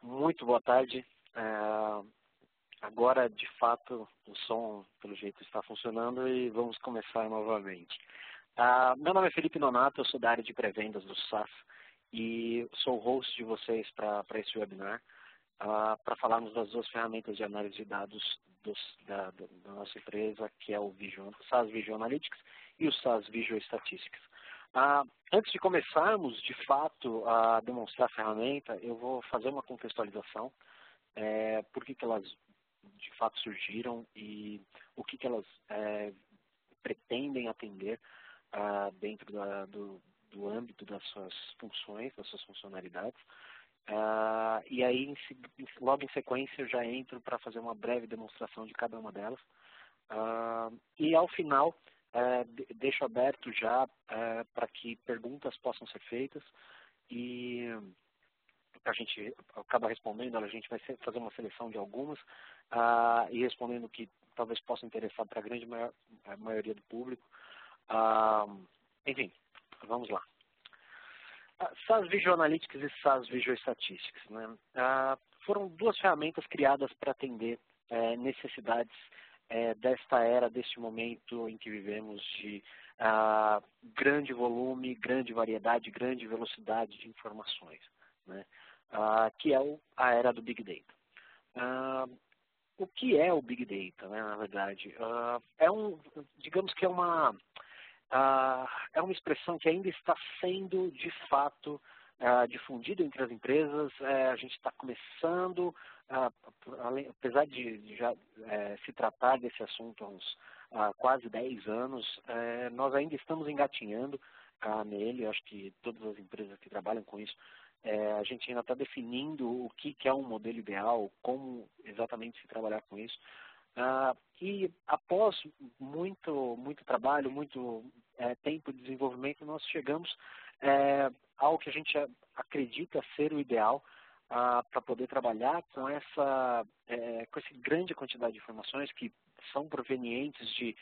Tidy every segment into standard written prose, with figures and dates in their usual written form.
Muito boa tarde. Agora, de fato, o som, pelo jeito, está funcionando e vamos começar novamente. Meu nome é Felipe Nonato, eu sou da área de pré-vendas do SAS e sou o host de vocês para esse webinar, para falarmos das duas ferramentas de análise de dados da nossa empresa, que é o SAS Visual Analytics e o SAS Visual Statistics. Antes de começarmos, de fato, a demonstrar a ferramenta, eu vou fazer uma contextualização, por que elas, de fato, surgiram e o que elas pretendem atender dentro do âmbito das suas funções, das suas funcionalidades. E aí, logo em sequência, eu já entro para fazer uma breve demonstração de cada uma delas. E ao final, deixo aberto já para que perguntas possam ser feitas e a gente acaba respondendo, a gente vai fazer uma seleção de algumas e respondendo o que talvez possa interessar para a grande maioria do público. Enfim, vamos lá. SAS Visual Analytics e SAS Visual Statistics, né? Foram duas ferramentas criadas para atender necessidades desta era, deste momento em que vivemos de grande volume, grande variedade, grande velocidade de informações, né? Que é a era do Big Data. O que é o Big Data, né, na verdade? Digamos que é uma expressão que ainda está sendo, de fato, difundida entre as empresas. A gente está começando, apesar de já se tratar desse assunto há uns quase 10 anos, nós ainda estamos engatinhando nele. Acho que todas as empresas que trabalham com isso, a gente ainda está definindo o que é um modelo ideal, como exatamente se trabalhar com isso. E após muito trabalho, muito tempo de desenvolvimento, nós chegamos ao que a gente acredita ser o ideal para poder trabalhar com essa grande quantidade de informações que são provenientes de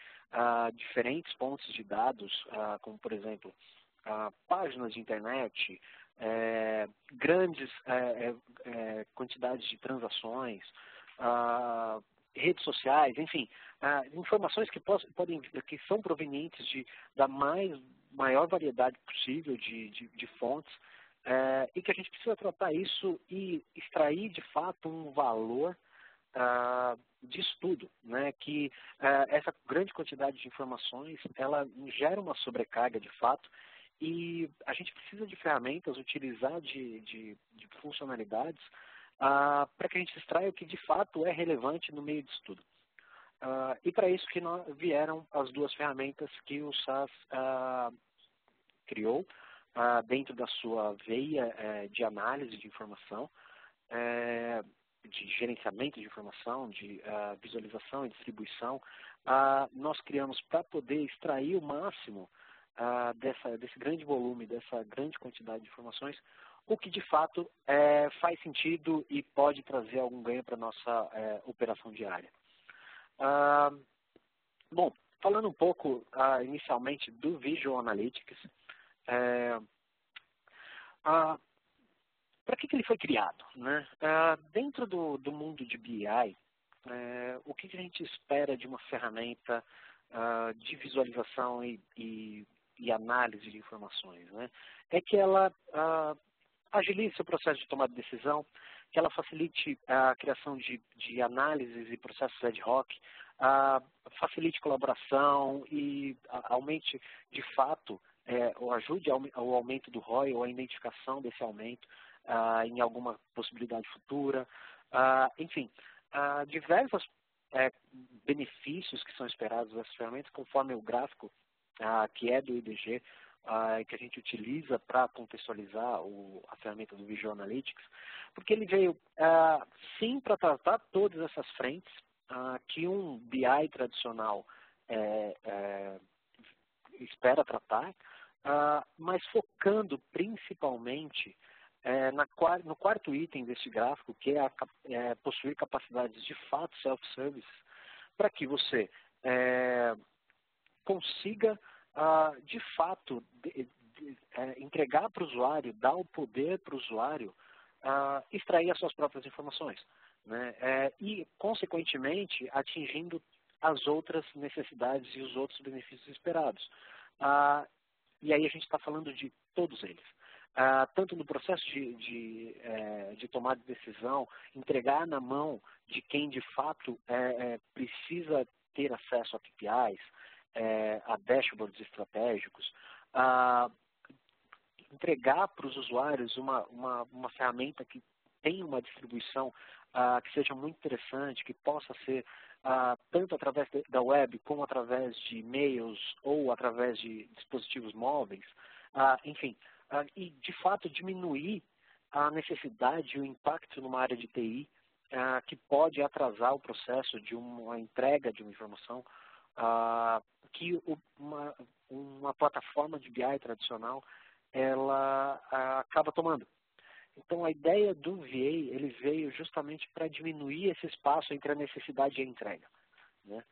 diferentes fontes de dados, como, por exemplo, páginas de internet, grandes quantidades de transações, redes sociais, enfim, informações que são provenientes da maior variedade possível de fontes, e que a gente precisa tratar isso e extrair de fato um valor de estudo, né? Que essa grande quantidade de informações, ela gera uma sobrecarga de fato, e a gente precisa de ferramentas, utilizar de funcionalidades para que a gente extraia o que de fato é relevante no meio de estudo. E para isso que vieram as duas ferramentas que o SAS criou dentro da sua veia de análise de informação, de gerenciamento de informação, de visualização e distribuição. Nós criamos para poder extrair o máximo desse grande volume, dessa grande quantidade de informações, o que de fato faz sentido e pode trazer algum ganho para a nossa operação diária. Bom, falando um pouco inicialmente do Visual Analytics, para que ele foi criado, né? Dentro do mundo de BI, o que a gente espera de uma ferramenta de visualização e análise de informações, né? É que ela agilize o processo de tomada de decisão, que ela facilite a criação de análises e processos ad hoc, facilite colaboração e aumente, de fato, ou ajude ao aumento do ROI ou a identificação desse aumento em alguma possibilidade futura. Enfim, diversos benefícios que são esperados dessas ferramentas, conforme o gráfico que é do IDG, que a gente utiliza para contextualizar a ferramenta do Visual Analytics, porque ele veio, sim, para tratar todas essas frentes que um BI tradicional espera tratar, mas focando principalmente no quarto item desse gráfico, que é possuir capacidades de fato self-service, para que você consiga, de fato, entregar para o usuário, dar o poder para o usuário extrair as suas próprias informações, né? E, consequentemente, atingindo as outras necessidades e os outros benefícios esperados. E aí a gente está falando de todos eles. Tanto no processo de tomada de decisão, entregar na mão de quem de fato precisa ter acesso a KPIs, a dashboards estratégicos, entregar para os usuários uma ferramenta que tenha uma distribuição que seja muito interessante, que possa ser tanto através da web como através de e-mails ou através de dispositivos móveis, enfim, e de fato diminuir a necessidade e o impacto numa área de TI que pode atrasar o processo de uma entrega de uma informação que uma plataforma de BI tradicional ela acaba tomando. Então, a ideia do VA, ele veio justamente para diminuir esse espaço entre a necessidade e a entrega, né?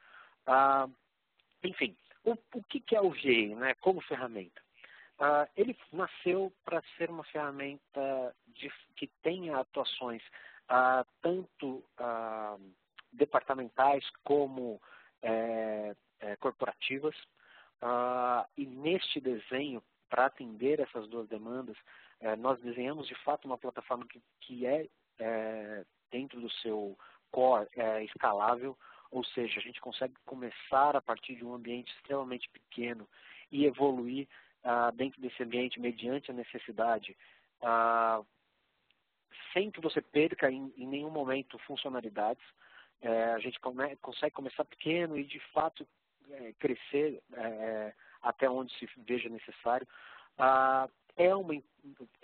Enfim, o que é o VA, né, como ferramenta? Ele nasceu para ser uma ferramenta que tenha atuações tanto departamentais como corporativas. E neste desenho, para atender essas duas demandas, nós desenhamos de fato uma plataforma que é dentro do seu core escalável, ou seja, a gente consegue começar a partir de um ambiente extremamente pequeno e evoluir dentro desse ambiente mediante a necessidade, sem que você perca em nenhum momento funcionalidades. A gente consegue começar pequeno e de fato crescer até onde se veja necessário.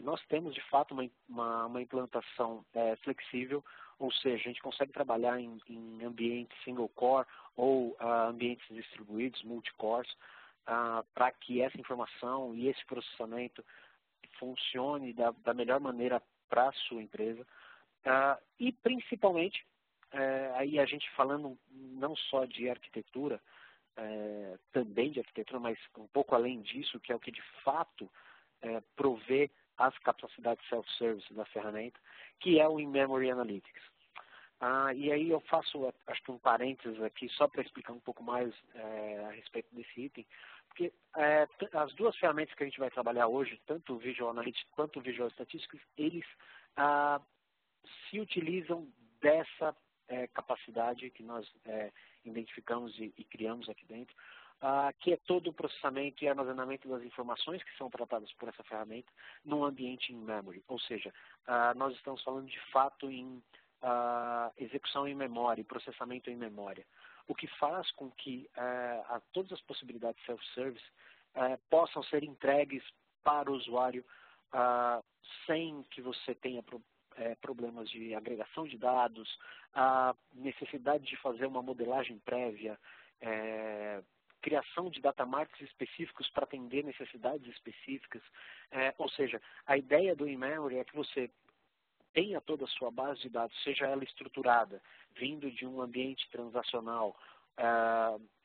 Nós temos de fato uma implantação flexível, ou seja, a gente consegue trabalhar em ambientes single core ou ambientes distribuídos, multicores, para que essa informação e esse processamento funcione da melhor maneira para a sua empresa. E principalmente, aí a gente falando não só de arquitetura, também de arquitetura, mas um pouco além disso, que é o que de fato provê as capacidades self-service da ferramenta, que é o In-Memory Analytics. E aí eu faço, acho que um parênteses aqui, só para explicar um pouco mais a respeito desse item, porque as duas ferramentas que a gente vai trabalhar hoje, tanto o Visual Analytics quanto o Visual Statistics, eles se utilizam dessa capacidade que nós identificamos e criamos aqui dentro, que é todo o processamento e armazenamento das informações que são tratadas por essa ferramenta num ambiente in-memory. Ou seja, nós estamos falando de fato em execução em memória e processamento em memória, o que faz com que todas as possibilidades self-service possam ser entregues para o usuário sem que você tenha problemas de agregação de dados, a necessidade de fazer uma modelagem prévia, criação de data marks específicos para atender necessidades específicas. Ou seja, a ideia do in-memory é que você tenha toda a sua base de dados, seja ela estruturada, vindo de um ambiente transacional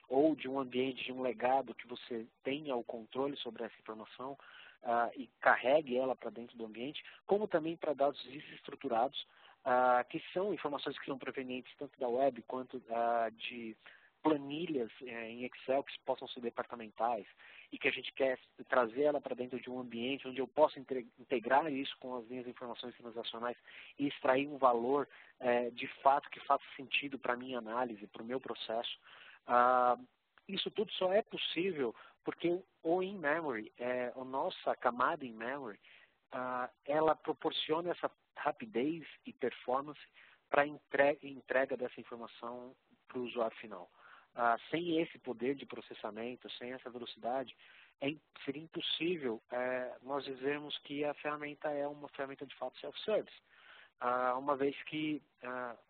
ou de um ambiente de um legado que você tenha o controle sobre essa informação e carregue ela para dentro do ambiente, como também para dados desestruturados, que são informações que são provenientes tanto da web quanto de planilhas em Excel que possam ser departamentais e que a gente quer trazer ela para dentro de um ambiente onde eu possa integrar isso com as minhas informações transacionais e extrair um valor de fato que faça sentido para a minha análise, para o meu processo. Isso tudo só é possível porque o in-memory, a nossa camada in-memory, ela proporciona essa rapidez e performance para a entrega dessa informação para o usuário final. Sem esse poder de processamento, sem essa velocidade, seria impossível nós dizermos que a ferramenta é uma ferramenta de fato self-service, uma vez que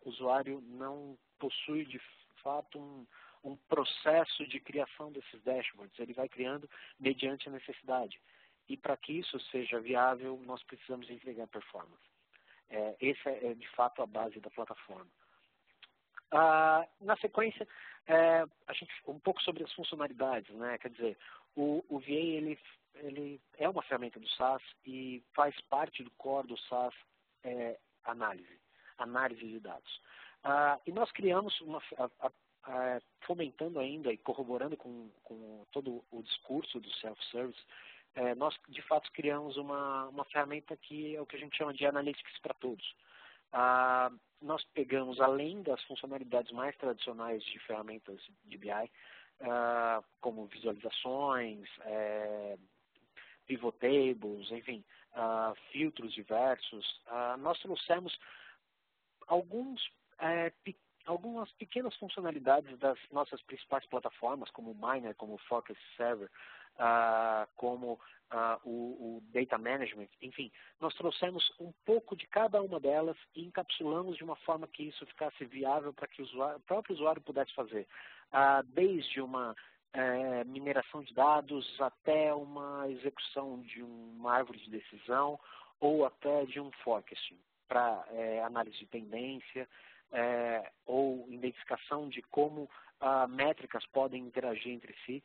o usuário não possui de fato um processo de criação desses dashboards, ele vai criando mediante a necessidade. E para que isso seja viável, nós precisamos entregar performance. Essa é de fato a base da plataforma. Na sequência, a gente um pouco sobre as funcionalidades, né? Quer dizer, o VA ele é uma ferramenta do SaaS e faz parte do core do SaaS análise de dados. E nós criamos, fomentando ainda e corroborando com todo o discurso do self-service, nós de fato criamos uma ferramenta que é o que a gente chama de Analytics para todos. Nós pegamos, além das funcionalidades mais tradicionais de ferramentas de BI, como visualizações, pivot tables, enfim, filtros diversos, nós trouxemos algumas pequenas funcionalidades das nossas principais plataformas, como o Miner, como o Forecast Server, como o Data Management, enfim, nós trouxemos um pouco de cada uma delas e encapsulamos de uma forma que isso ficasse viável para que o próprio usuário pudesse fazer, desde uma mineração de dados até uma execução de uma árvore de decisão ou até de um forecasting para análise de tendência ou identificação de como métricas podem interagir entre si,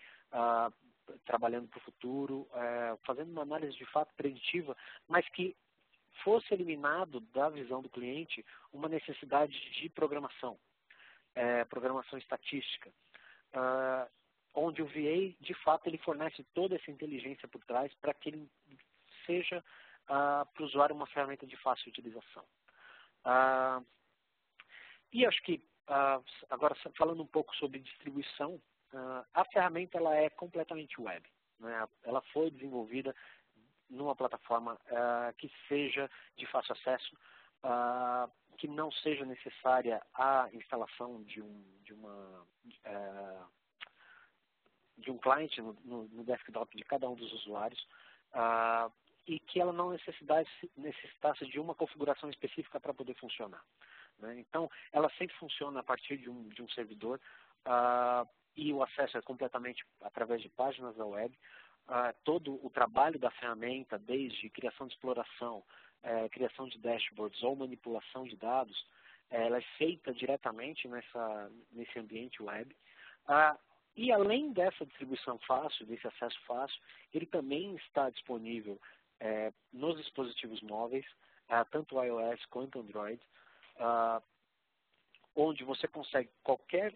trabalhando para o futuro, fazendo uma análise de fato preditiva, mas que fosse eliminado da visão do cliente uma necessidade de programação, programação estatística, onde o VA, de fato, ele fornece toda essa inteligência por trás para que ele seja para o usuário uma ferramenta de fácil utilização. E acho que, agora falando um pouco sobre distribuição, a ferramenta ela é completamente web, né? Ela foi desenvolvida numa plataforma que seja de fácil acesso, que não seja necessária a instalação de um cliente no desktop de cada um dos usuários, e que ela não necessitasse de uma configuração específica para poder funcionar, né? Então, ela sempre funciona a partir de um servidor, e o acesso é completamente através de páginas da web. Todo o trabalho da ferramenta, desde criação de exploração, criação de dashboards ou manipulação de dados, ela é feita diretamente nesse ambiente web. E além dessa distribuição fácil, desse acesso fácil, ele também está disponível nos dispositivos móveis, tanto iOS quanto Android, onde você consegue qualquer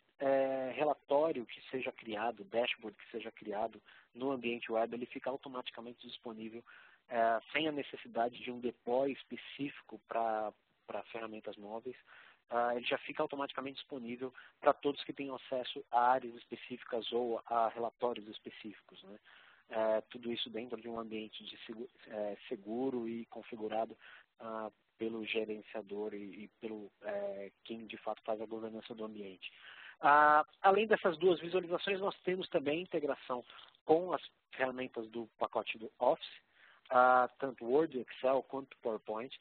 relatório que seja criado, dashboard que seja criado no ambiente web, ele fica automaticamente disponível, sem a necessidade de um deploy específico para ferramentas móveis. Ele já fica automaticamente disponível para todos que tenham acesso a áreas específicas ou a relatórios específicos, né? Tudo isso dentro de um ambiente seguro e configurado pelo gerenciador e pelo quem de fato faz a governança do ambiente. Além dessas duas visualizações, nós temos também integração com as ferramentas do pacote do Office, tanto Word, Excel quanto PowerPoint,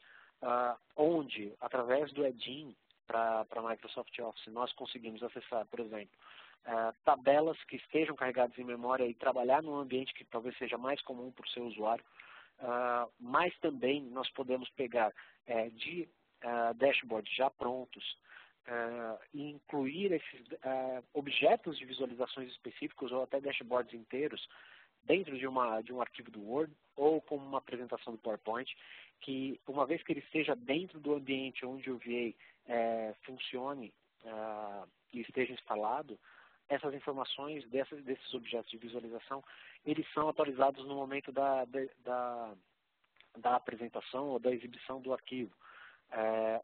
onde, através do add-in para Microsoft Office, nós conseguimos acessar, por exemplo, tabelas que estejam carregadas em memória e trabalhar num ambiente que talvez seja mais comum para o seu usuário. Mas também nós podemos pegar de dashboards já prontos e incluir esses objetos de visualizações específicos ou até dashboards inteiros dentro de um arquivo do Word ou como uma apresentação do PowerPoint, que uma vez que ele esteja dentro do ambiente onde o VA funcione e esteja instalado, essas informações desses objetos de visualização, eles são atualizados no momento da apresentação ou da exibição do arquivo.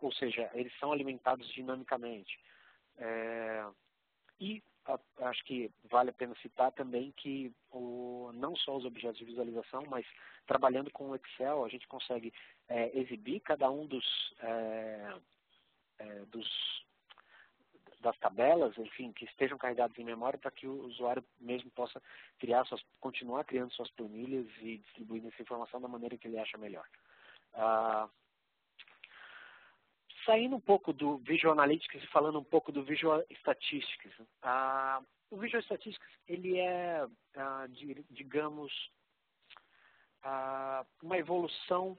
Ou seja, eles são alimentados dinamicamente. E acho que vale a pena citar também que não só os objetos de visualização, mas trabalhando com o Excel, a gente consegue exibir cada um das tabelas, enfim, que estejam carregadas em memória para que o usuário mesmo possa continuar criando suas planilhas e distribuindo essa informação da maneira que ele acha melhor. Saindo um pouco do Visual Analytics e falando um pouco do Visual Statistics. O Visual Statistics, ele é, digamos, uma evolução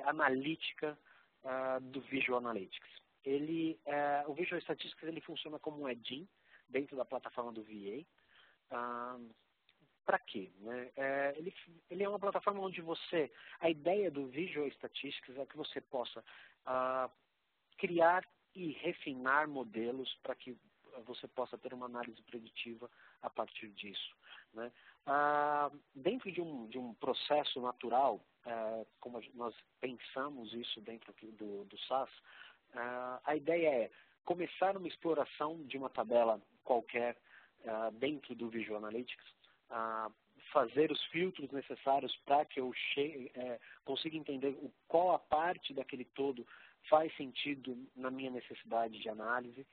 analítica do Visual Analytics. O Visual Statistics ele funciona como um add-in dentro da plataforma do VA. para quê? Né? Ele é uma plataforma onde a ideia do Visual Statistics é que você possa criar e refinar modelos para que você possa ter uma análise preditiva a partir disso. Né? Dentro de um processo natural, como nós pensamos isso dentro aqui do SAS, a ideia é começar uma exploração de uma tabela qualquer dentro do Visual Analytics, fazer os filtros necessários para que eu consiga entender qual a parte daquele todo faz sentido na minha necessidade de análise.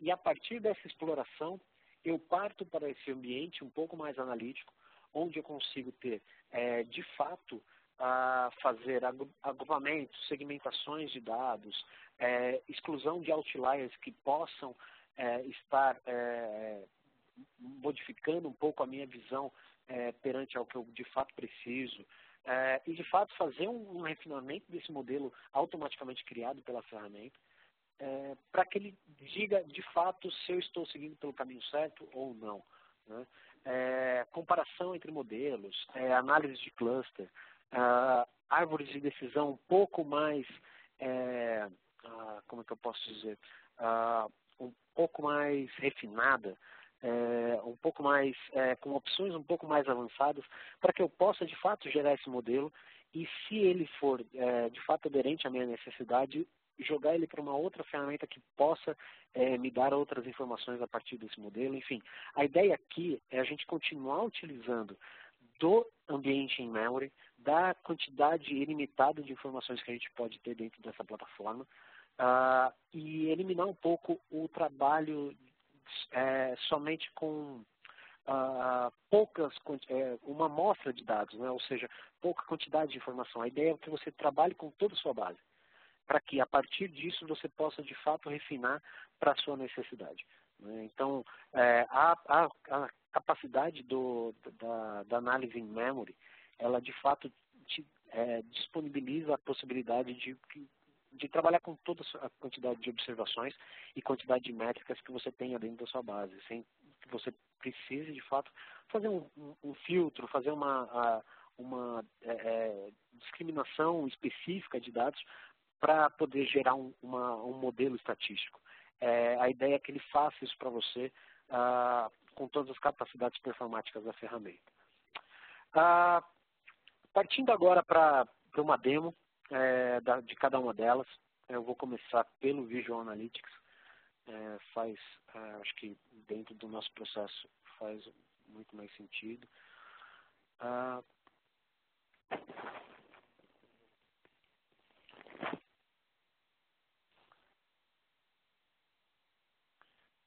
E a partir dessa exploração, eu parto para esse ambiente um pouco mais analítico, onde eu consigo ter, de fato, fazer agrupamentos, segmentações de dados, exclusão de outliers que possam estar modificando um pouco a minha visão perante ao que eu de fato preciso, e de fato fazer um refinamento desse modelo automaticamente criado pela ferramenta, para que ele diga de fato se eu estou seguindo pelo caminho certo ou não. Né? Comparação entre modelos, análise de cluster, árvores de decisão um pouco mais, como é que eu posso dizer, um pouco mais refinada, um pouco mais, com opções um pouco mais avançadas, para que eu possa de fato gerar esse modelo e, se ele for de fato aderente à minha necessidade, jogar ele para uma outra ferramenta que possa me dar outras informações a partir desse modelo. Enfim, a ideia aqui é a gente continuar utilizando do ambiente in memory, da quantidade ilimitada de informações que a gente pode ter dentro dessa plataforma, e eliminar um pouco o trabalho somente com uma amostra de dados, né? Ou seja, pouca quantidade de informação. A ideia é que você trabalhe com toda a sua base, para que a partir disso você possa de fato refinar para a sua necessidade. Né? Então, a capacidade da análise em memory, ela de fato disponibiliza a possibilidade de trabalhar com toda a quantidade de observações e quantidade de métricas que você tenha dentro da sua base, sem que você precise, de fato, fazer um filtro, fazer uma discriminação específica de dados para poder gerar um modelo estatístico. A ideia é que ele faça isso para você com todas as capacidades performáticas da ferramenta. Partindo agora para uma demo de cada uma delas, eu vou começar pelo Visual Analytics. Acho que dentro do nosso processo faz muito mais sentido.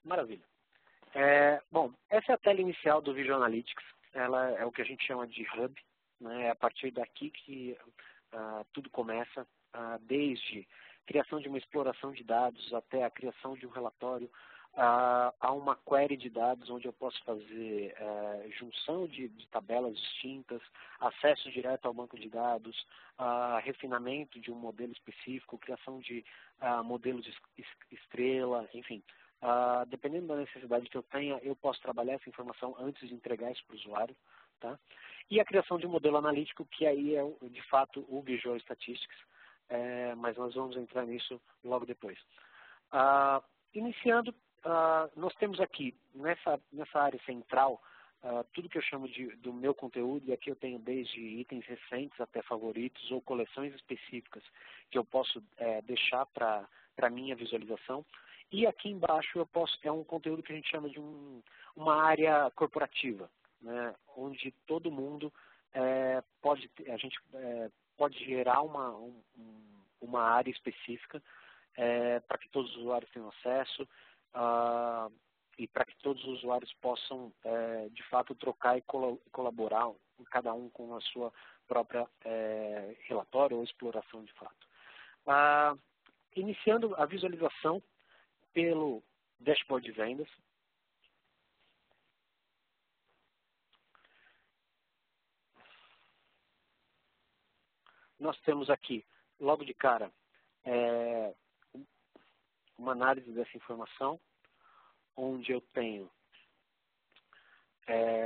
Maravilha. Bom, essa é a tela inicial do Visual Analytics. Ela é o que a gente chama de hub. Né? É a partir daqui que tudo começa, desde criação de uma exploração de dados até a criação de um relatório, a uma query de dados onde eu posso fazer junção de tabelas distintas, acesso direto ao banco de dados, refinamento de um modelo específico, criação de modelos estrela, enfim. Dependendo da necessidade que eu tenha, eu posso trabalhar essa informação antes de entregar isso para o usuário. Tá? E a criação de um modelo analítico, que aí é, de fato, o Visual Statistics, mas nós vamos entrar nisso logo depois. Iniciando, nós temos aqui, nessa área central, tudo que eu chamo do meu conteúdo, e aqui eu tenho desde itens recentes até favoritos ou coleções específicas que eu posso deixar para a minha visualização. E aqui embaixo é um conteúdo que a gente chama de uma área corporativa, né, onde todo mundo a gente pode gerar uma área específica para que todos os usuários tenham acesso e para que todos os usuários possam, de fato, trocar e colaborar, cada um com a sua própria relatório ou exploração de fato. Iniciando a visualização pelo dashboard de vendas. Nós temos aqui, logo de cara, uma análise dessa informação, onde eu tenho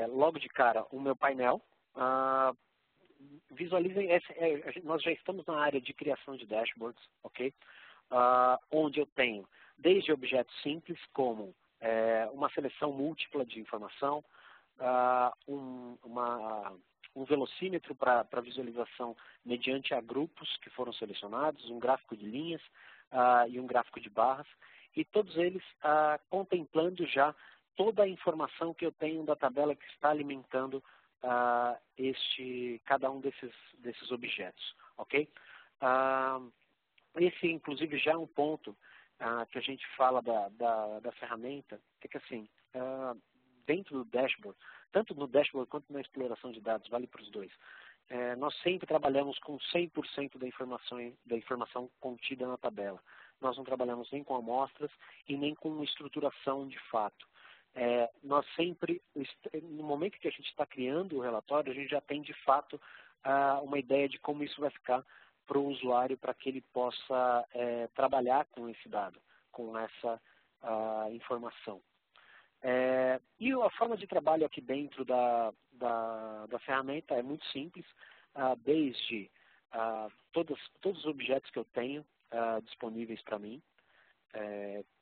logo de cara, o meu painel. Visualizem, nós já estamos na área de criação de dashboards, ok? Onde eu tenho desde objetos simples, como uma seleção múltipla de informação, um velocímetro para visualização mediante a grupos que foram selecionados, um gráfico de linhas e um gráfico de barras, e todos eles contemplando já toda a informação que eu tenho da tabela que está alimentando cada um desses objetos, ok? Esse, inclusive, já é um ponto que a gente fala da ferramenta, que assim, dentro do dashboard, tanto no dashboard quanto na exploração de dados, vale para os dois, nós sempre trabalhamos com 100% da informação contida na tabela. Nós não trabalhamos nem com amostras e nem com estruturação de fato. Nós sempre, no momento que a gente está criando o relatório, a gente já tem de fato uma ideia de como isso vai ficar para o usuário, para que ele possa trabalhar com esse dado, com essa informação. E a forma de trabalho aqui dentro da ferramenta é muito simples, desde todos os objetos que eu tenho disponíveis para mim,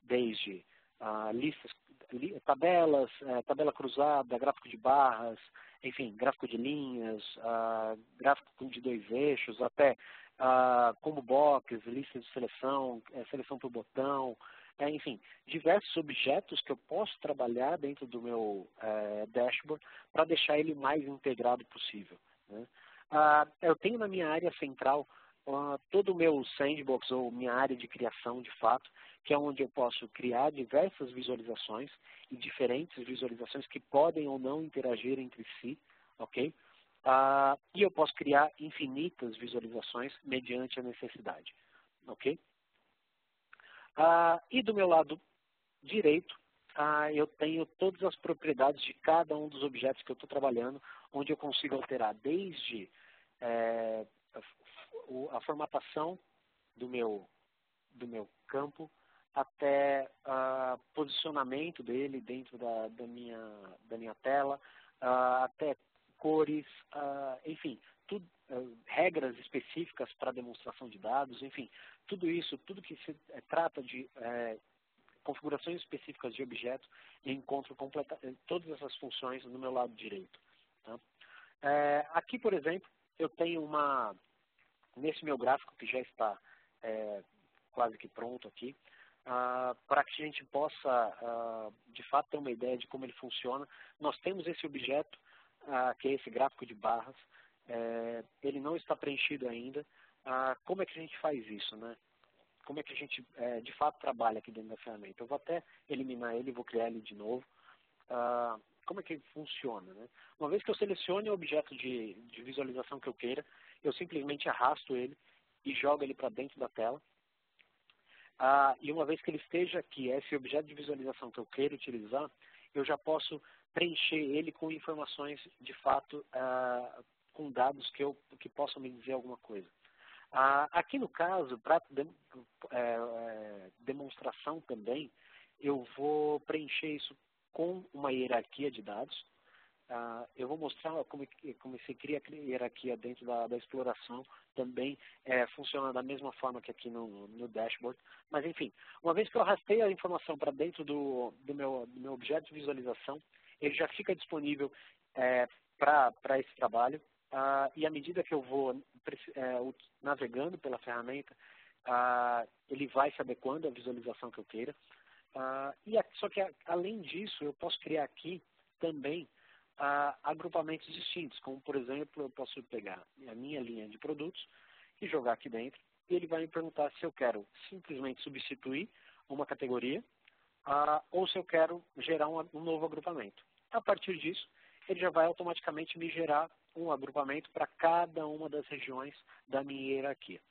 desde listas, tabelas, tabela cruzada, gráfico de barras, enfim, gráfico de linhas, gráfico de 2 eixos, até combo box, lista de seleção, seleção por botão, enfim, diversos objetos que eu posso trabalhar dentro do meu dashboard para deixar ele mais integrado possível, né? Eu tenho na minha área central todo o meu sandbox, ou minha área de criação de fato, que é onde eu posso criar diversas visualizações e diferentes visualizações que podem ou não interagir entre si, ok? E eu posso criar infinitas visualizações mediante a necessidade, ok? E do meu lado direito, eu tenho todas as propriedades de cada um dos objetos que eu estou trabalhando, onde eu consigo alterar desde a formatação do meu campo até posicionamento dele dentro da minha tela, até cores, enfim, regras específicas para demonstração de dados, enfim, tudo isso, tudo que se trata de configurações específicas de objeto, eu encontro todas essas funções no meu lado direito. Tá? Aqui, por exemplo, eu tenho nesse meu gráfico que já está quase que pronto aqui, para que a gente possa, de fato, ter uma ideia de como ele funciona. Nós temos esse objeto, que é esse gráfico de barras, ele não está preenchido ainda. Como é que a gente faz isso, né? Como é que a gente, de fato, trabalha aqui dentro da ferramenta? Eu vou até eliminar ele, vou criar ele de novo. Como é que ele funciona, né? Uma vez que eu selecione o objeto de visualização que eu queira, eu simplesmente arrasto ele e jogo ele para dentro da tela. E uma vez que ele esteja aqui, esse objeto de visualização que eu queiro utilizar, eu já posso preencher ele com informações, de fato, com dados que possam me dizer alguma coisa. Aqui no caso, para demonstração também, eu vou preencher isso com uma hierarquia de dados. Eu vou mostrar como se cria a hierarquia dentro da exploração, também funciona da mesma forma que aqui no dashboard. Mas, enfim, uma vez que eu arrastei a informação para dentro do meu objeto de visualização, ele já fica disponível para esse trabalho. E à medida que eu vou navegando pela ferramenta, ele vai se adequando à visualização que eu queira. Só que, além disso, eu posso criar aqui também agrupamentos distintos, como, por exemplo, eu posso pegar a minha linha de produtos e jogar aqui dentro, e ele vai me perguntar se eu quero simplesmente substituir uma categoria ou se eu quero gerar um novo agrupamento. A partir disso, ele já vai automaticamente me gerar um agrupamento para cada uma das regiões da minha hierarquia.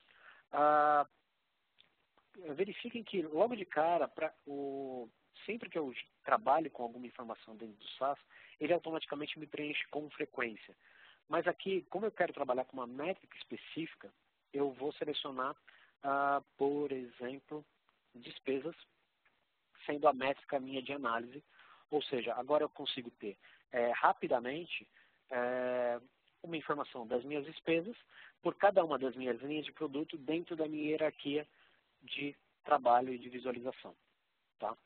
Verifiquem que, logo de cara, sempre que eu trabalho com alguma informação dentro do SAS, ele automaticamente me preenche com frequência. Mas aqui, como eu quero trabalhar com uma métrica específica, eu vou selecionar, por exemplo, despesas, sendo a métrica minha de análise, Ou seja, agora eu consigo ter rapidamente uma informação das minhas despesas por cada uma das minhas linhas de produto dentro da minha hierarquia de trabalho e de visualização. Tá?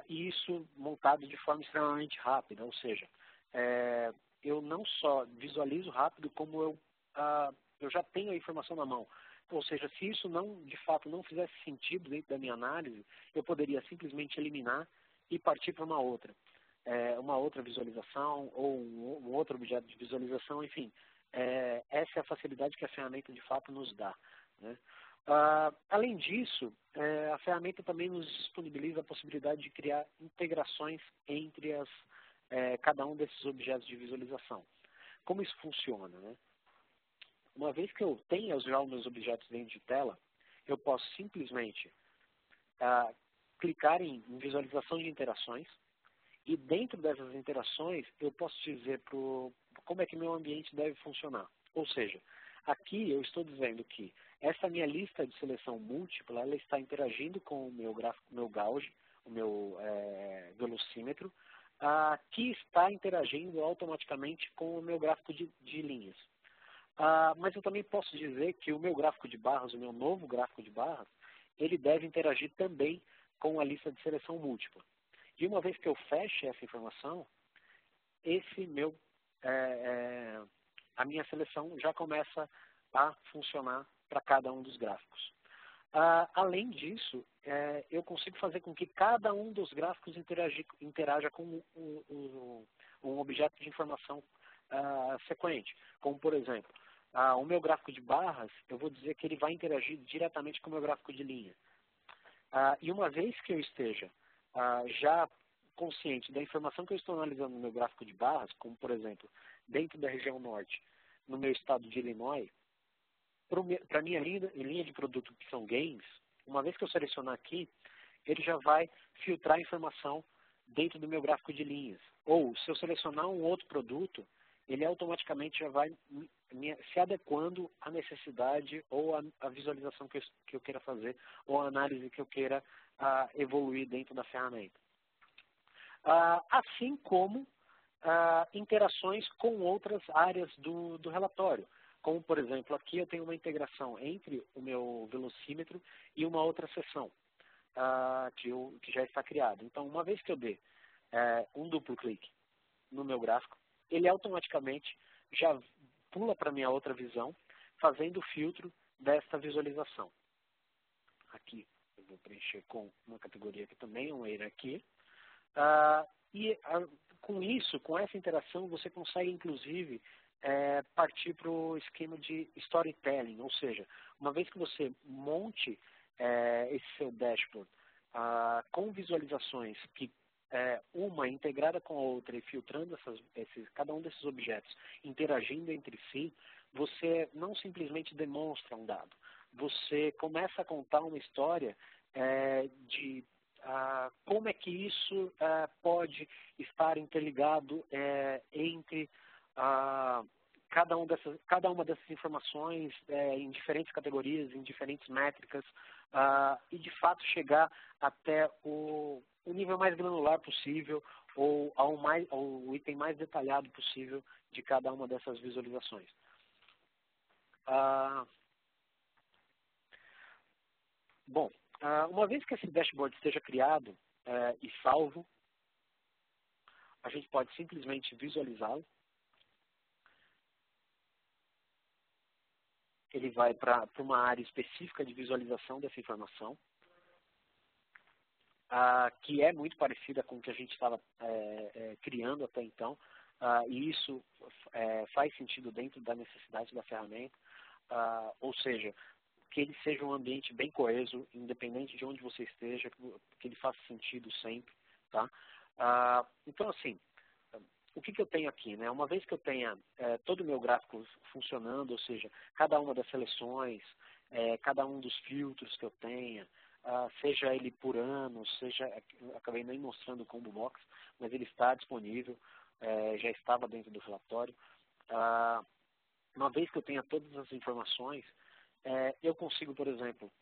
E isso montado de forma extremamente rápida, ou seja, eu não só visualizo rápido, como eu já tenho a informação na mão. Ou seja, se isso de fato não fizesse sentido dentro da minha análise, eu poderia simplesmente eliminar e partir para uma outra visualização ou um outro objeto de visualização, enfim. Essa é a facilidade que a ferramenta de fato nos dá, né? Além disso, a ferramenta também nos disponibiliza a possibilidade de criar integrações entre cada um desses objetos de visualização. Como isso funciona, né? Uma vez que eu tenha já os meus objetos dentro de tela, eu posso simplesmente clicar em visualização de interações e dentro dessas interações eu posso dizer como é que meu ambiente deve funcionar. Ou seja, aqui eu estou dizendo que essa minha lista de seleção múltipla, ela está interagindo com o meu gráfico, meu gauge, o meu velocímetro, que está interagindo automaticamente com o meu gráfico de linhas. Mas eu também posso dizer que o meu gráfico de barras, o meu novo gráfico de barras, ele deve interagir também com a lista de seleção múltipla. E uma vez que eu feche essa informação, a minha seleção já começa a funcionar para cada um dos gráficos. Além disso, eu consigo fazer com que cada um dos gráficos interaja com um objeto de informação sequente. Como, por exemplo, o meu gráfico de barras, eu vou dizer que ele vai interagir diretamente com o meu gráfico de linha. E uma vez que eu esteja já consciente da informação que eu estou analisando no meu gráfico de barras, como, por exemplo, dentro da região norte, no meu estado de Illinois, para a minha linha de produto, que são games, uma vez que eu selecionar aqui, ele já vai filtrar a informação dentro do meu gráfico de linhas. Ou, se eu selecionar um outro produto, ele automaticamente já vai se adequando à necessidade ou à visualização que eu queira fazer, ou à análise que eu queira evoluir dentro da ferramenta. Assim como interações com outras áreas do relatório. Como, por exemplo, aqui eu tenho uma integração entre o meu velocímetro e uma outra seção que já está criada. Então, uma vez que eu dê um duplo clique no meu gráfico, ele automaticamente já pula para a minha outra visão, fazendo o filtro desta visualização. Aqui eu vou preencher com uma categoria que também é uma hierarquia. Com isso, com essa interação, você consegue, inclusive, partir para o esquema de storytelling, ou seja, uma vez que você monte esse seu dashboard com visualizações que uma integrada com a outra e filtrando cada um desses objetos, interagindo entre si, você não simplesmente demonstra um dado, você começa a contar uma história de como é que isso pode estar interligado entre cada uma dessas informações em diferentes categorias, em diferentes métricas, e de fato chegar até o nível mais granular possível ou ao item mais detalhado possível de cada uma dessas visualizações. Bom, uma vez que esse dashboard esteja criado e salvo, a gente pode simplesmente visualizá-lo. Ele vai para uma área específica de visualização dessa informação, que é muito parecida com o que a gente estava criando até então, e isso faz sentido dentro da necessidade da ferramenta, ou seja, que ele seja um ambiente bem coeso, independente de onde você esteja, que ele faça sentido sempre, tá? Então, assim, o que eu tenho aqui, né? Uma vez que eu tenha todo o meu gráfico funcionando, ou seja, cada uma das seleções, cada um dos filtros que eu tenha, seja ele por ano, acabei nem mostrando o Combo Box, mas ele está disponível, já estava dentro do relatório. Uma vez que eu tenha todas as informações, eu consigo, por exemplo,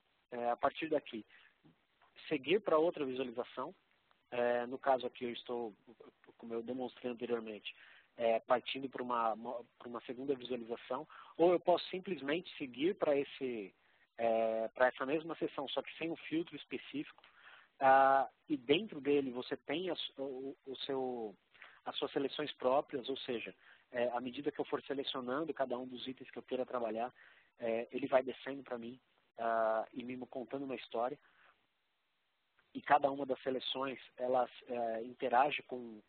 a partir daqui, seguir para outra visualização, no caso aqui eu estou, como eu demonstrei anteriormente, partindo para uma segunda visualização, ou eu posso simplesmente seguir para essa mesma seção, só que sem um filtro específico, e dentro dele você tem as suas seleções próprias, ou seja, à medida que eu for selecionando cada um dos itens que eu queira trabalhar, ele vai descendo para mim e me contando uma história. E cada uma das seleções, elas interage com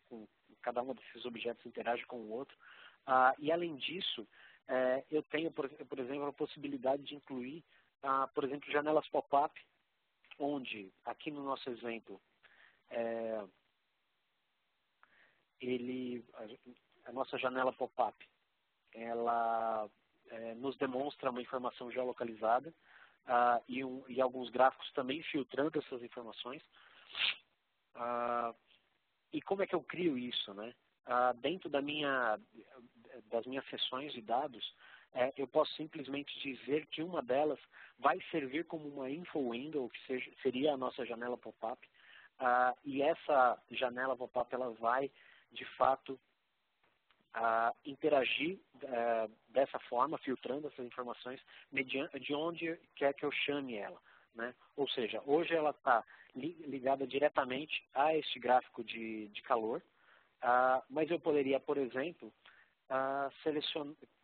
cada um desses objetos interage com o outro. E além disso, eu tenho, por exemplo, a possibilidade de incluir, por exemplo, janelas pop-up, onde, aqui no nosso exemplo, a nossa janela pop-up, ela nos demonstra uma informação geolocalizada, e alguns gráficos também filtrando essas informações. E como é que eu crio isso, né? Dentro das minhas sessões de dados, eu posso simplesmente dizer que uma delas vai servir como uma info window, que seria a nossa janela pop-up, e essa janela pop-up ela vai, de fato, interagir dessa forma, filtrando essas informações, de onde quer que eu chame ela, né? Ou seja, hoje ela está ligada diretamente a este gráfico de calor, mas eu poderia, por exemplo,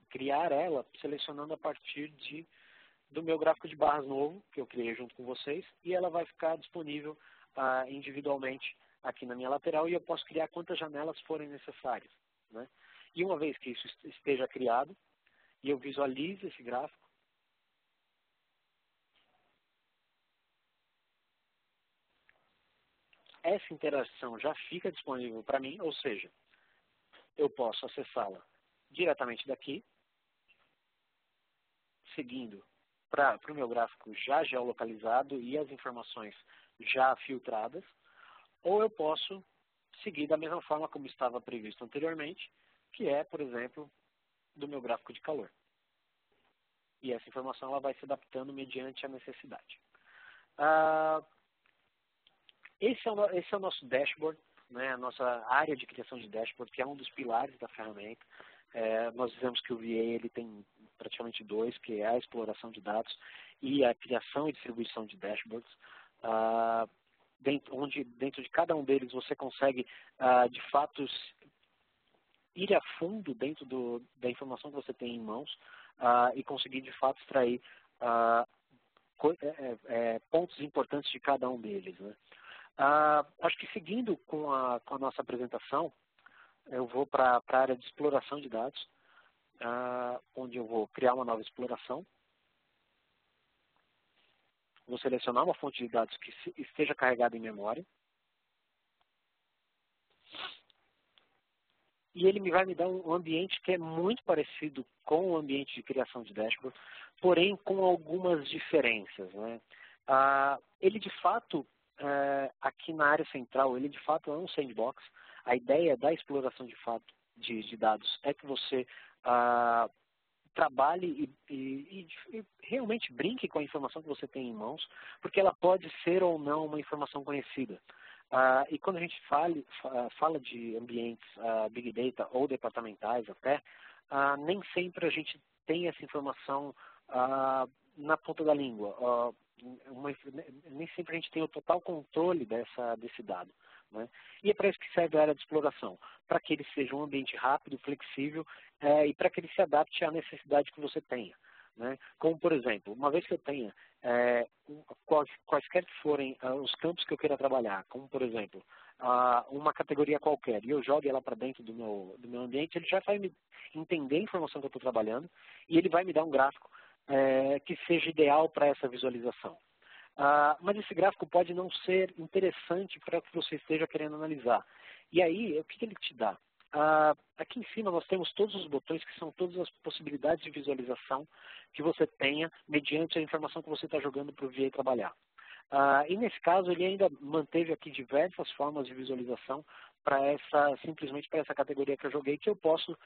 criar ela selecionando a partir do meu gráfico de barras novo, que eu criei junto com vocês, e ela vai ficar disponível individualmente aqui na minha lateral, e eu posso criar quantas janelas forem necessárias, né? E uma vez que isso esteja criado, e eu visualize esse gráfico, essa interação já fica disponível para mim, ou seja, eu posso acessá-la diretamente daqui, seguindo para o meu gráfico já geolocalizado e as informações já filtradas, ou eu posso seguir da mesma forma como estava previsto anteriormente, que é, por exemplo, do meu gráfico de calor. E essa informação ela vai se adaptando mediante a necessidade. Esse é o nosso dashboard, né, a nossa área de criação de dashboard, que é um dos pilares da ferramenta. Nós dizemos que o VA ele tem praticamente dois, que é a exploração de dados e a criação e distribuição de dashboards, onde dentro de cada um deles você consegue, de fato, ir a fundo dentro da informação que você tem em mãos e conseguir, de fato, extrair pontos importantes de cada um deles, né? Acho que seguindo com a nossa apresentação, eu vou para a área de exploração de dados, onde eu vou criar uma nova exploração. Vou selecionar uma fonte de dados que esteja carregada em memória. E ele vai me dar um ambiente que é muito parecido com o ambiente de criação de dashboard, porém com algumas diferenças, né? Ele, de fato, aqui na área central, ele de fato é um sandbox. A ideia da exploração de fato de dados é que você trabalhe e realmente brinque com a informação que você tem em mãos, porque ela pode ser ou não uma informação conhecida. E quando a gente fala de ambientes Big Data ou departamentais até, nem sempre a gente tem essa informação na ponta da língua. Nem sempre a gente tem o total controle desse dado, né? E é para isso que serve a área de exploração, para que ele seja um ambiente rápido, flexível e para que ele se adapte à necessidade que você tenha, né? Como, por exemplo, uma vez que eu tenha quaisquer que forem os campos que eu queira trabalhar, como, por exemplo, uma categoria qualquer, e eu jogo ela para dentro do meu ambiente, ele já vai me entender a informação que eu estou trabalhando e ele vai me dar um gráfico que seja ideal para essa visualização. Mas esse gráfico pode não ser interessante para o que você esteja querendo analisar. E aí, o que ele te dá? Aqui em cima nós temos todos os botões que são todas as possibilidades de visualização que você tenha mediante a informação que você está jogando para o VA trabalhar. E nesse caso ele ainda manteve aqui diversas formas de visualização simplesmente para essa categoria que eu joguei, que eu posso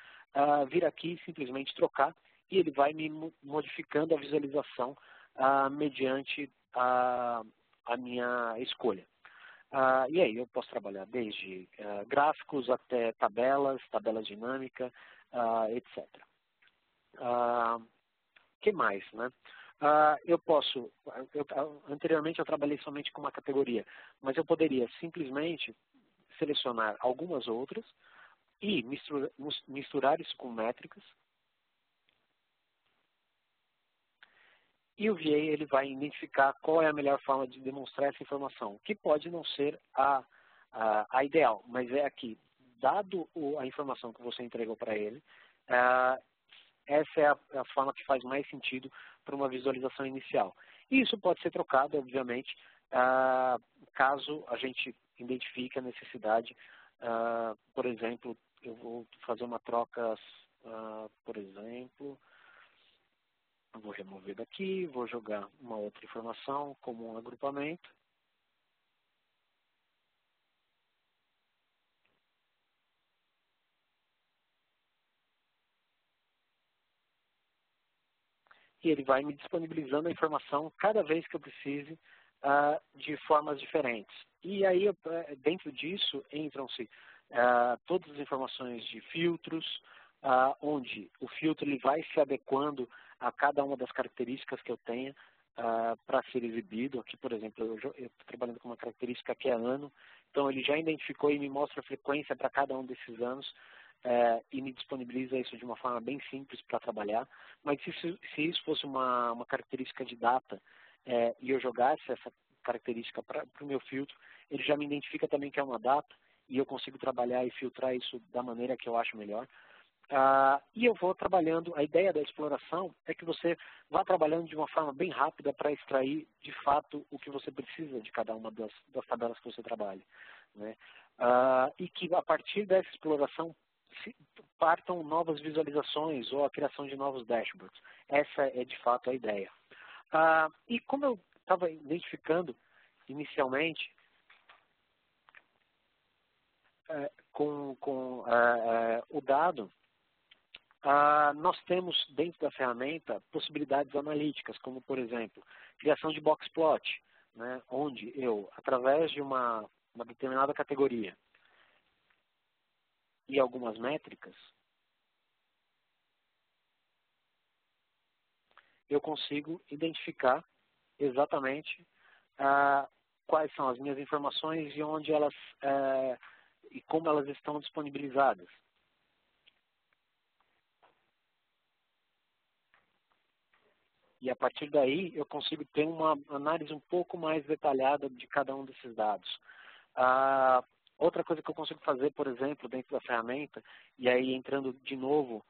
vir aqui e simplesmente trocar e ele vai me modificando a visualização mediante a minha escolha. E aí eu posso trabalhar desde gráficos até tabelas, tabela dinâmica, etc. Que mais, né? Anteriormente eu trabalhei somente com uma categoria, mas eu poderia simplesmente selecionar algumas outras e misturar isso com métricas. E o VA ele vai identificar qual é a melhor forma de demonstrar essa informação, que pode não ser a ideal, mas é aqui, dado a informação que você entregou para ele, essa é a forma que faz mais sentido para uma visualização inicial. E isso pode ser trocado, obviamente, caso a gente identifique a necessidade. Por exemplo, eu vou fazer uma troca, por exemplo, eu vou remover daqui, vou jogar uma outra informação como um agrupamento. E ele vai me disponibilizando a informação cada vez que eu precise, de formas diferentes. E aí, dentro disso, entram-se todas as informações de filtros, onde o filtro ele vai se adequando a cada uma das características que eu tenha para ser exibido. Aqui, por exemplo, eu estou trabalhando com uma característica que é ano, então ele já identificou e me mostra a frequência para cada um desses anos, e me disponibiliza isso de uma forma bem simples para trabalhar. Mas se isso fosse uma característica de data, e eu jogasse essa característica para o meu filtro, ele já me identifica também que é uma data, e eu consigo trabalhar e filtrar isso da maneira que eu acho melhor. E eu vou trabalhando, a ideia da exploração é que você vá trabalhando de uma forma bem rápida para extrair, de fato, o que você precisa de cada uma das tabelas que você trabalha, né? E que a partir dessa exploração partam novas visualizações ou a criação de novos dashboards. Essa é, de fato, a ideia. E como eu estava identificando inicialmente, com o dado, nós temos dentro da ferramenta possibilidades analíticas, como, por exemplo, criação de box plot, né, onde eu, através de uma determinada categoria e algumas métricas, eu consigo identificar exatamente quais são as minhas informações e onde elas e como elas estão disponibilizadas. E a partir daí eu consigo ter uma análise um pouco mais detalhada de cada um desses dados. Outra coisa que eu consigo fazer, por exemplo, dentro da ferramenta, e aí entrando de novo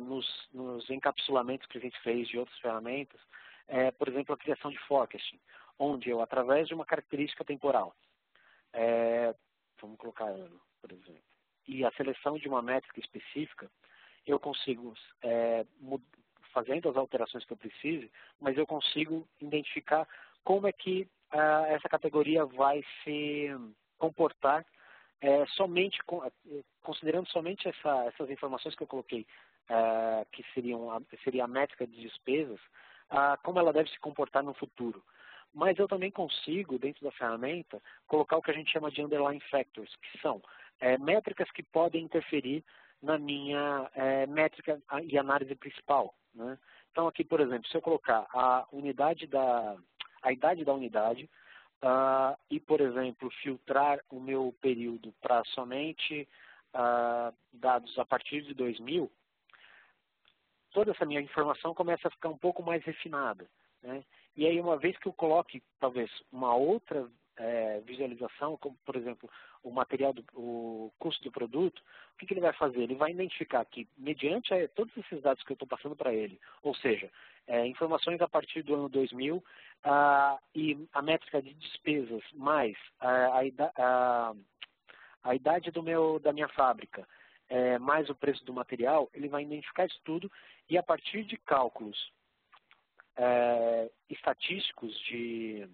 nos encapsulamentos que a gente fez de outras ferramentas, por exemplo, a criação de forecasting, onde eu, através de uma característica temporal, vamos colocar ano, por exemplo, e a seleção de uma métrica específica, eu consigo, fazendo as alterações que eu precise, mas eu consigo identificar como é que essa categoria vai se comportar, considerando somente essas informações que eu coloquei, que seria a métrica de despesas, como ela deve se comportar no futuro. Mas eu também consigo, dentro da ferramenta, colocar o que a gente chama de underlying factors, que são métricas que podem interferir na minha métrica e análise principal, né? Então aqui, por exemplo, se eu colocar a idade da unidade e, por exemplo, filtrar o meu período para somente dados a partir de 2000, toda essa minha informação começa a ficar um pouco mais refinada, né? E aí, uma vez que eu coloque, talvez, uma outra visualização, como, por exemplo, o custo do produto, o que ele vai fazer? Ele vai identificar que, mediante todos esses dados que eu estou passando para ele, ou seja, informações a partir do ano 2000 e a métrica de despesas mais a idade da minha fábrica, mais o preço do material, ele vai identificar isso tudo e, a partir de cálculos estatísticos de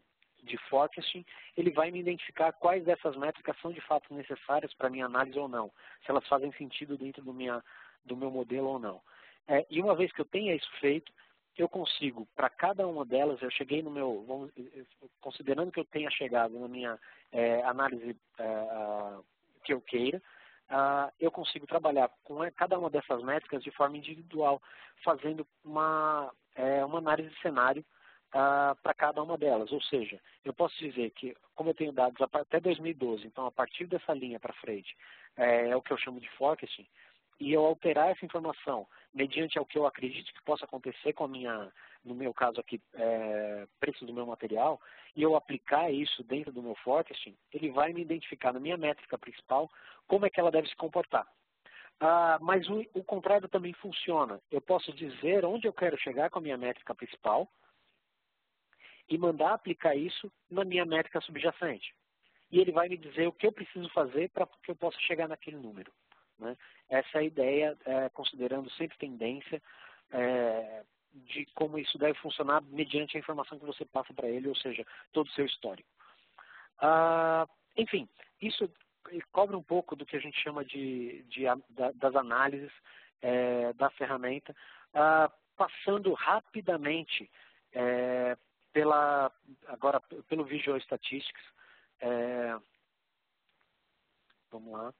forecasting, ele vai me identificar quais dessas métricas são de fato necessárias para a minha análise ou não, se elas fazem sentido dentro do meu modelo ou não. E uma vez que eu tenha isso feito, eu consigo, para cada uma delas, eu cheguei no meu, considerando que eu tenha chegado na minha análise que eu queira, eu consigo trabalhar com cada uma dessas métricas de forma individual, fazendo uma análise de cenário para cada uma delas. Ou seja, eu posso dizer que, como eu tenho dados até 2012, então a partir dessa linha para frente, é o que eu chamo de forecasting, e eu alterar essa informação mediante ao que eu acredito que possa acontecer com a minha, no meu caso aqui, preço do meu material, e eu aplicar isso dentro do meu forecasting, ele vai me identificar na minha métrica principal como é que ela deve se comportar. Mas o contrário também funciona. Eu posso dizer onde eu quero chegar com a minha métrica principal e mandar aplicar isso na minha métrica subjacente. E ele vai me dizer o que eu preciso fazer para que eu possa chegar naquele número. Né? Essa é a ideia, considerando sempre tendência de como isso deve funcionar mediante a informação que você passa para ele, ou seja, todo o seu histórico. Enfim, isso cobre um pouco do que a gente chama das análises da ferramenta, passando rapidamente agora pelo Visual Statistics, vamos lá.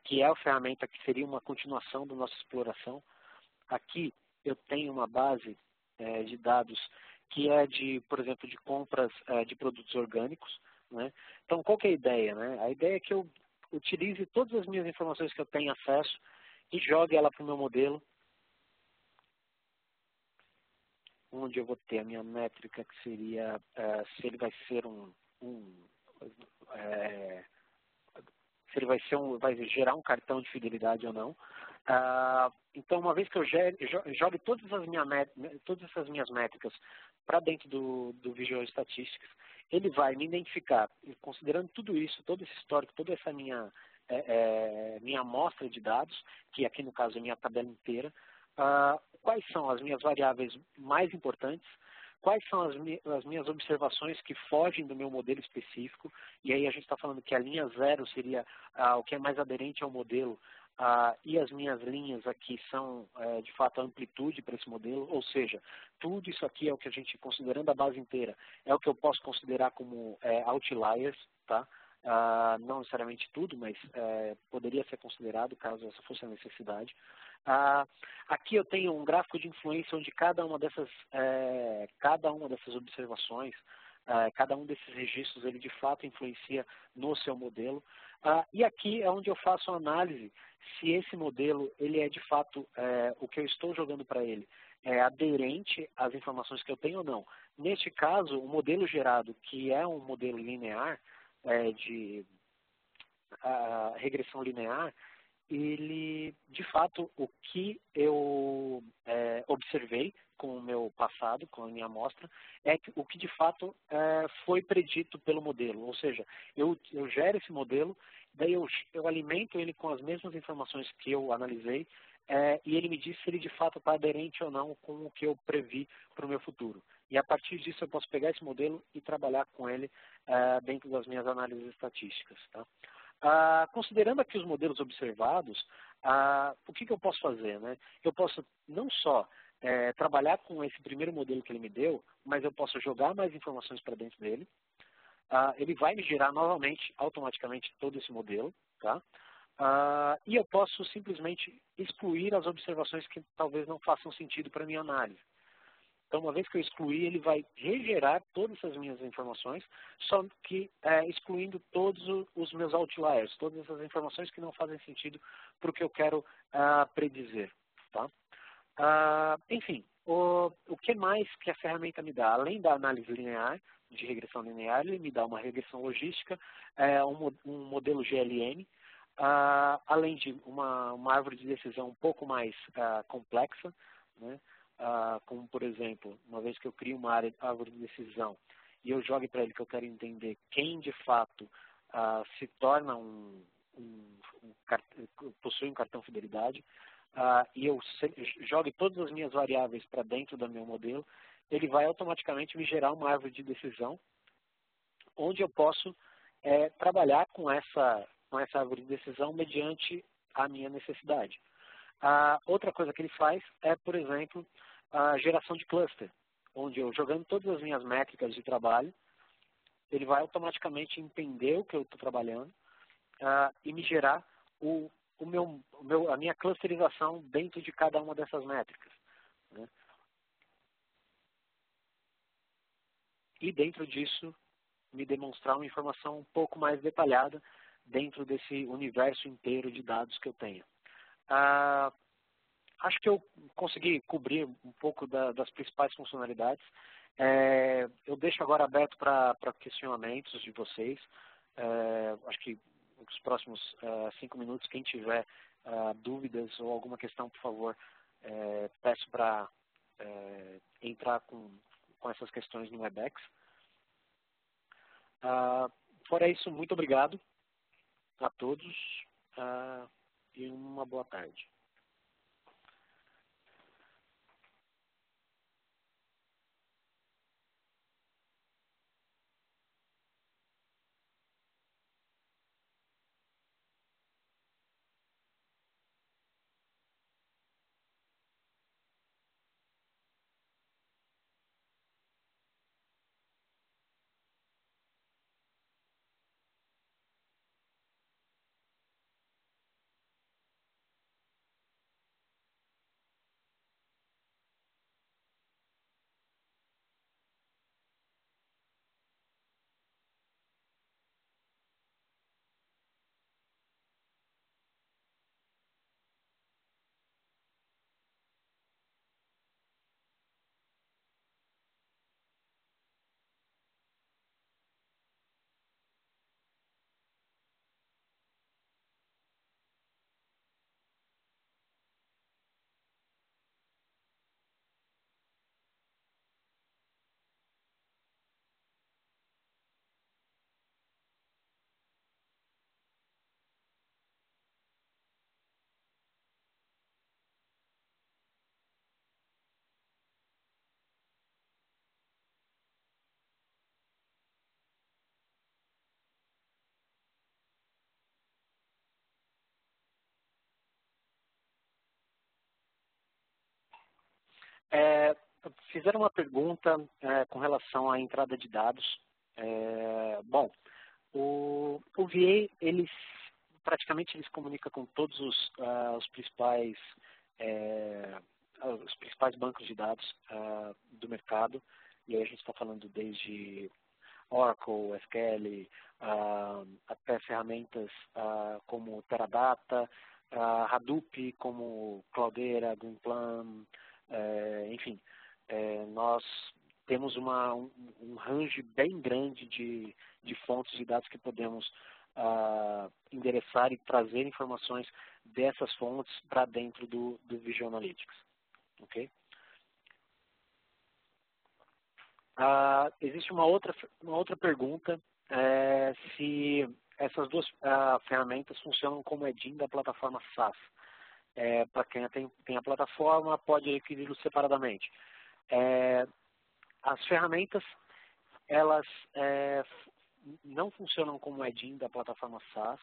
Que é a ferramenta que seria uma continuação da nossa exploração. Aqui eu tenho uma base de dados que é por exemplo, de compras de produtos orgânicos. Né? Então, qual que é a ideia? Né? A ideia é que eu utilize todas as minhas informações que eu tenho acesso e jogue ela para o meu modelo, onde eu vou ter a minha métrica, que seria se ele vai ser se ele vai gerar um cartão de fidelidade ou não. Então, uma vez que eu jogue todas essas minhas métricas para dentro do Visual Statistics, ele vai me identificar, considerando tudo isso, todo esse histórico, toda essa minha amostra de dados, que aqui no caso é a minha tabela inteira, quais são as minhas variáveis mais importantes, quais são as minhas observações que fogem do meu modelo específico, e aí a gente está falando que a linha 0 seria o que é mais aderente ao modelo, e as minhas linhas aqui são, de fato, a amplitude para esse modelo, ou seja, tudo isso aqui é o que a gente, considerando a base inteira, é o que eu posso considerar como outliers, tá? Não necessariamente tudo, mas poderia ser considerado, caso essa fosse a necessidade. Aqui eu tenho um gráfico de influência onde cada uma dessas observações, cada um desses registros, ele de fato influencia no seu modelo. E aqui é onde eu faço a análise se esse modelo ele é de fato o que eu estou jogando para ele é aderente às informações que eu tenho ou não. Neste caso, o modelo gerado, que é um modelo linear, de regressão linear, ele, de fato, o que eu observei com o meu passado, com a minha amostra, é o que de fato foi predito pelo modelo. Ou seja, eu gero esse modelo, daí eu alimento ele com as mesmas informações que eu analisei, e ele me diz se ele de fato está aderente ou não com o que eu previ para o meu futuro. E a partir disso eu posso pegar esse modelo e trabalhar com ele dentro das minhas análises estatísticas. Tá? Considerando aqui os modelos observados, o que eu posso fazer? Né? Eu posso não só trabalhar com esse primeiro modelo que ele me deu, mas eu posso jogar mais informações para dentro dele. Ele vai me gerar novamente, automaticamente, todo esse modelo. Tá? E eu posso simplesmente excluir as observações que talvez não façam sentido para a minha análise. Então, uma vez que eu excluir, ele vai regerar todas essas minhas informações, só que excluindo todos os meus outliers, todas essas informações que não fazem sentido para o que eu quero predizer. Tá? Enfim, o que mais que a ferramenta me dá? Além da análise linear, de regressão linear, ele me dá uma regressão logística, um modelo GLM, além de uma árvore de decisão um pouco mais complexa, né? Como, por exemplo, uma vez que eu crio uma árvore de decisão e eu jogue para ele que eu quero entender quem de fato se torna possui um cartão fidelidade, e eu jogue todas as minhas variáveis para dentro do meu modelo, ele vai automaticamente me gerar uma árvore de decisão onde eu posso trabalhar com essa árvore de decisão mediante a minha necessidade. Outra coisa que ele faz é, por exemplo, a geração de cluster, onde eu jogando todas as minhas métricas de trabalho, ele vai automaticamente entender o que eu estou trabalhando e me gerar a minha clusterização dentro de cada uma dessas métricas, né? E dentro disso, me demonstrar uma informação um pouco mais detalhada dentro desse universo inteiro de dados que eu tenho. Acho que eu consegui cobrir um pouco das principais funcionalidades. Eu deixo agora aberto para questionamentos de vocês. Acho que nos próximos 5 minutos, quem tiver dúvidas ou alguma questão, por favor, peço para entrar com essas questões no Webex. Fora isso, muito obrigado a todos e uma boa tarde. Fizeram uma pergunta com relação à entrada de dados. Bom, o VA, praticamente ele se comunica com todos os principais bancos de dados do mercado. E aí a gente está falando desde Oracle, SQL, até ferramentas como Teradata, Hadoop, como Cloudera, Greenplum, enfim, nós temos um range bem grande de fontes de dados que podemos endereçar e trazer informações dessas fontes para dentro do Visual Analytics. Okay? Existe uma outra pergunta, se essas duas ferramentas funcionam como add-in da plataforma SaaS. Para quem tem a plataforma, pode adquiri-lo separadamente. As ferramentas, elas não funcionam como add-in da plataforma SaaS.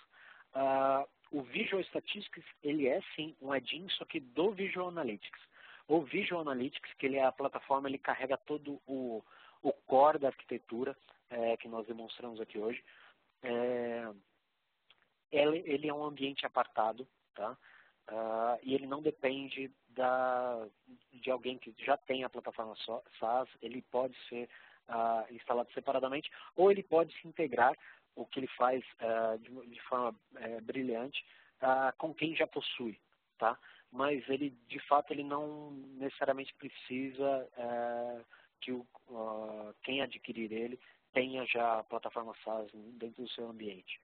O Visual Statistics, ele é sim um add-in, só que do Visual Analytics. O Visual Analytics, que ele é a plataforma, ele carrega todo o core da arquitetura que nós demonstramos aqui hoje. Ele é um ambiente apartado, tá? E ele não depende de alguém que já tem a plataforma SaaS. Ele pode ser instalado separadamente, ou ele pode se integrar, o que ele faz de forma brilhante, com quem já possui, tá? Mas ele, de fato, ele não necessariamente precisa que quem adquirir ele tenha já a plataforma SaaS dentro do seu ambiente.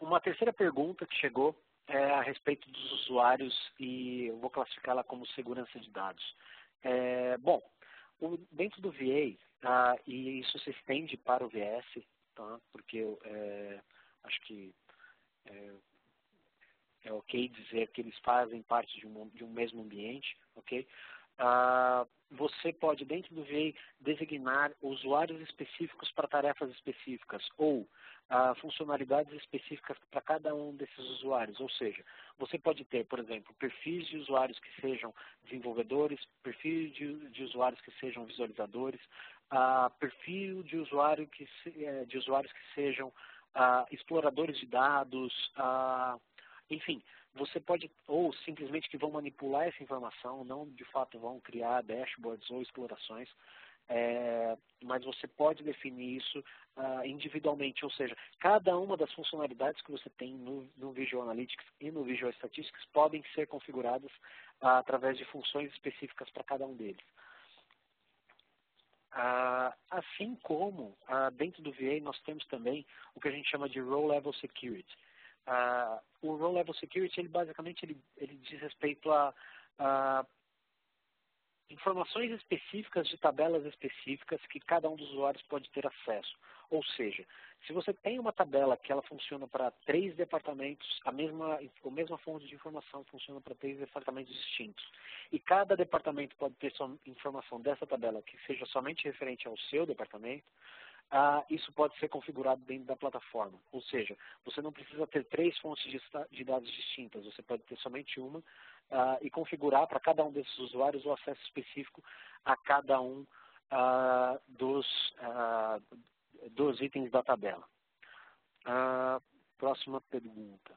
Uma terceira pergunta que chegou é a respeito dos usuários, e eu vou classificá-la como segurança de dados. Bom, dentro do VA, e isso se estende para o VS, tá? Porque acho que é ok dizer que eles fazem parte de um mesmo ambiente, ok? Você pode, dentro do VA, designar usuários específicos para tarefas específicas ou funcionalidades específicas para cada um desses usuários. Ou seja, você pode ter, por exemplo, perfis de usuários que sejam desenvolvedores, perfil de usuários que sejam visualizadores, perfil de usuários que sejam exploradores de dados, enfim. Você pode, ou simplesmente que vão manipular essa informação, não de fato vão criar dashboards ou explorações, mas você pode definir isso individualmente, ou seja, cada uma das funcionalidades que você tem no Visual Analytics e no Visual Statistics podem ser configuradas através de funções específicas para cada um deles. Assim como dentro do VA nós temos também o que a gente chama de Role Level Security. O Role Level Security, ele basicamente ele diz respeito a informações específicas de tabelas específicas que cada um dos usuários pode ter acesso. Ou seja, se você tem uma tabela que ela funciona para 3 departamentos, a mesma fonte de informação funciona para 3 departamentos distintos, e cada departamento pode ter sua informação dessa tabela que seja somente referente ao seu departamento, isso pode ser configurado dentro da plataforma. Ou seja, você não precisa ter 3 fontes de dados distintas, você pode ter somente uma e configurar para cada um desses usuários o acesso específico a cada um dos itens da tabela. Próxima pergunta.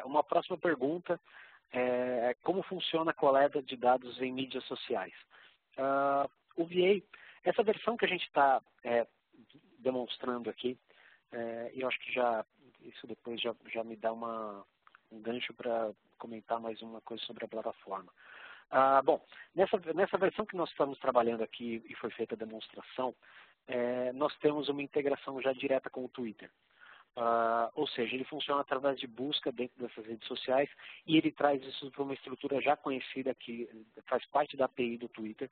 Uma próxima pergunta é como funciona a coleta de dados em mídias sociais. O VA, essa versão que a gente está demonstrando aqui, e eu acho que isso depois já me dá um gancho para comentar mais uma coisa sobre a plataforma. Bom, nessa versão que nós estamos trabalhando aqui e foi feita a demonstração, nós temos uma integração já direta com o Twitter. Ou seja, ele funciona através de busca dentro dessas redes sociais e ele traz isso para uma estrutura já conhecida que faz parte da API do Twitter.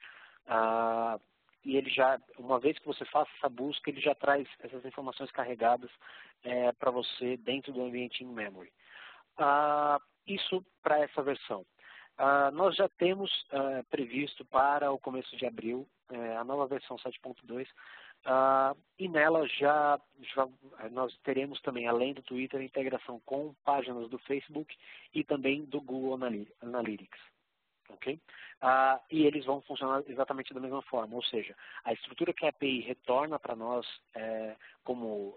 E ele já, uma vez que você faça essa busca, ele já traz essas informações carregadas para você dentro do ambiente in-memory. Isso para essa versão. Nós já temos previsto para o começo de abril a nova versão 7.2. E nela nós teremos também, além do Twitter, a integração com páginas do Facebook e também do Google Analytics. Okay? E eles vão funcionar exatamente da mesma forma, ou seja, a estrutura que a API retorna para nós como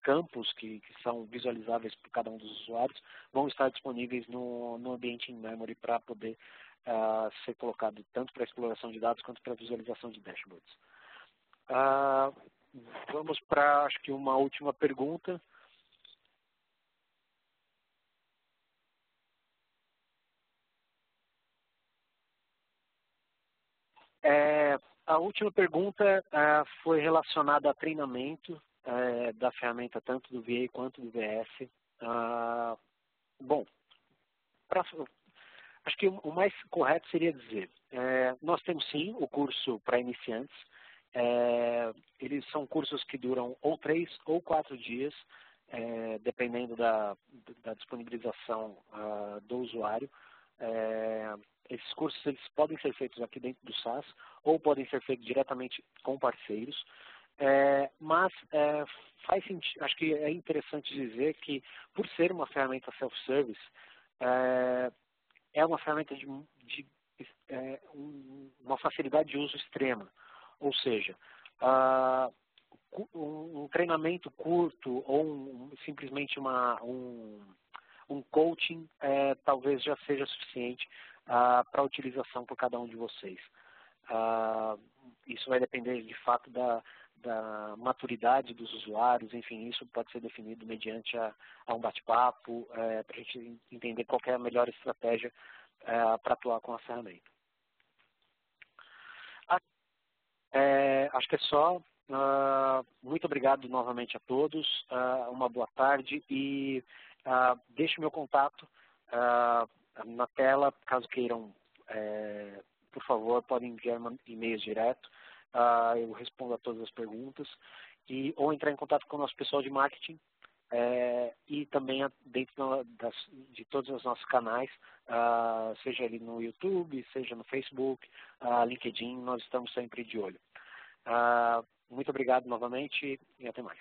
campos que são visualizáveis por cada um dos usuários vão estar disponíveis no ambiente in-memory para poder ser colocado tanto para exploração de dados quanto para visualização de dashboards. Vamos para, acho que, uma última pergunta. A última pergunta foi relacionada a treinamento da ferramenta tanto do VA quanto do VS. Bom, acho que o mais correto seria dizer, nós temos sim o curso para iniciantes. Eles são cursos que duram ou 3 ou 4 dias, dependendo da disponibilização do usuário. Esses cursos eles podem ser feitos aqui dentro do SaaS ou podem ser feitos diretamente com parceiros. Mas faz sentido, acho que é interessante dizer que, por ser uma ferramenta self-service, é uma ferramenta de uma facilidade de uso extrema. Ou seja, um treinamento curto ou simplesmente um coaching talvez já seja suficiente para a utilização por cada um de vocês. Isso vai depender de fato da maturidade dos usuários, enfim, isso pode ser definido mediante a um bate-papo, para a gente entender qual é a melhor estratégia para atuar com a ferramenta. Acho que é só. Muito obrigado novamente a todos, uma boa tarde e Deixe meu contato na tela, caso queiram, por favor, podem enviar e-mails direto, eu respondo a todas as perguntas, ou entrar em contato com o nosso pessoal de marketing, e também dentro de todos os nossos canais, seja ali no YouTube, seja no Facebook, LinkedIn, nós estamos sempre de olho. Muito obrigado novamente e até mais.